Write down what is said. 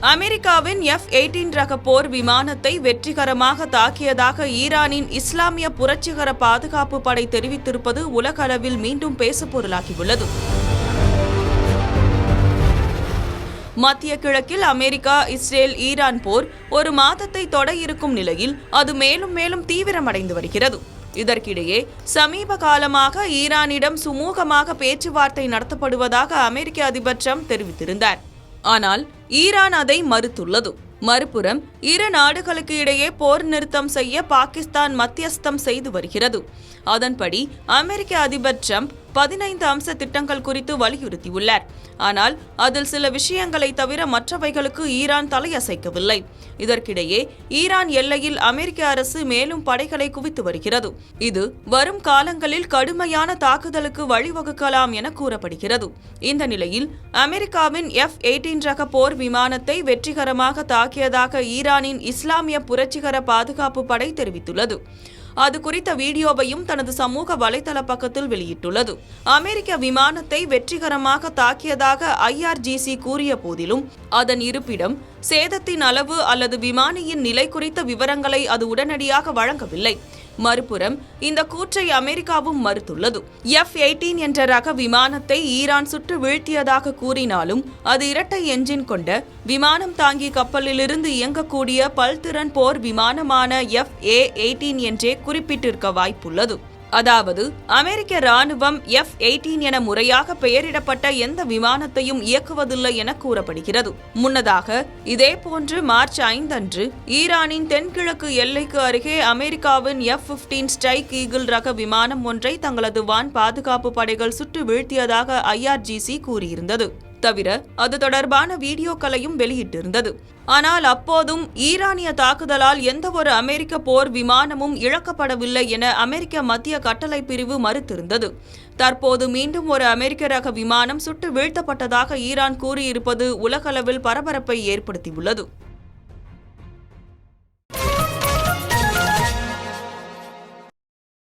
அமெரிக்காவின் F-18 ரக போர் விமானத்தை வெற்றிகரமாக தாக்கியதாக ஈரானின் இஸ்லாமிய புரட்சிகர பாதுகாப்பு படை தெரிவித்திருப்பது உலக அளவில் மீண்டும் பேசுபொருளாகியுள்ளது. மத்திய கிழக்கில் அமெரிக்கா, இஸ்ரேல், ஈரான் போர் ஒரு மாதத்தை தொட இருக்கும் நிலையில் அது மேலும் மேலும் தீவிரமடைந்து வருகிறது. இதற்கிடையே சமீப காலமாக ஈரானிடம் சுமூகமாக பேச்சுவார்த்தை நடத்தப்படுவதாக அமெரிக்க அதிபர் ட்ரம்ப் தெரிவித்திருந்தார். ஆனால் ஈரான் அதை மறுத்துள்ளது. மறுபுறம் இரு நாடுகளுக்கு இடையே போர் நிறுத்தம் செய்ய பாகிஸ்தான் மத்தியஸ்தம் செய்து வருகிறது. அதன்படி அமெரிக்க அதிபர் ட்ரம்ப் 15 அம்ச திட்டங்கள் குறித்து வலியுறுத்தியுள்ளார். ஆனால் அதில் சில விஷயங்களை தவிர மற்றவைகளுக்கு ஈரான் தலையசைக்கவில்லை. இதற்கிடையே ஈரான் எல்லையில் அமெரிக்க அரசு மேலும் படைகளை குவித்து வருகிறது. இது வரும் காலங்களில் கடுமையான தாக்குதலுக்கு வழிவகுக்கலாம் என கூறப்படுகிறது. இந்த நிலையில் அமெரிக்காவின் F-18 ரக போர் விமானத்தை வெற்றிகரமாக தாக்கியதாக ஈரானின் இஸ்லாமிய புரட்சிகர பாதுகாப்பு படை தெரிவித்துள்ளது. அது குறித்த வீடியோவையும் தனது சமூக வலைதள பக்கத்தில் வெளியிட்டுள்ளது. அமெரிக்க விமானத்தை வெற்றிகரமாக தாக்கியதாக IRGC கூறிய போதிலும் அதன் இருப்பிடம், சேதத்தின் அளவு அல்லது விமானியின் நிலை குறித்த விவரங்களை அது உடனடியாக வழங்கவில்லை. மறுபுறம் இந்த கூற்றை அமெரிக்காவும் மறுத்துள்ளது. F-18 என்ற ரக விமானத்தை ஈரான் சுட்டு வீழ்த்தியதாக கூறினாலும் அது இரட்டை என்ஜின் கொண்ட விமானம் தாங்கி கப்பலிலிருந்து இயங்கக்கூடிய பல்திறன் போர் விமானமான FA-18 என்றே குறிப்பிட்டிருக்க வாய்ப்புள்ளது. அதாவது அமெரிக்க ராணுவம் F-18 என முறையாக பெயரிடப்பட்ட எந்த விமானத்தையும் இயக்குவதில்லை என கூறப்படுகிறது. முன்னதாக இதேபோன்று மார்ச் 5 அன்று ஈரானின் தென்கிழக்கு எல்லைக்கு அருகே அமெரிக்காவின் F-15 ஸ்ட்ரைக் ஈகிள் ரக விமானம் ஒன்றை தங்களது வான் பாதுகாப்பு படைகள் சுட்டு வீழ்த்தியதாக IRGC கூறியிருந்தது. தவிர அது தொடர்பான வீடியோக்களையும் வெளியிட்டிருந்தது. ஆனால் அப்போதும் ஈரானிய தாக்குதலால் எந்தவொரு அமெரிக்க போர் விமானமும் இழக்கப்படவில்லை என அமெரிக்க மத்திய கட்டளை பிரிவு மறுத்திருந்தது. தற்போது மீண்டும் ஒரு அமெரிக்க ரக விமானம் சுட்டு வீழ்த்தப்பட்டதாக ஈரான் கூறியிருப்பது உலகளவில் பரபரப்பை ஏற்படுத்தியுள்ளது.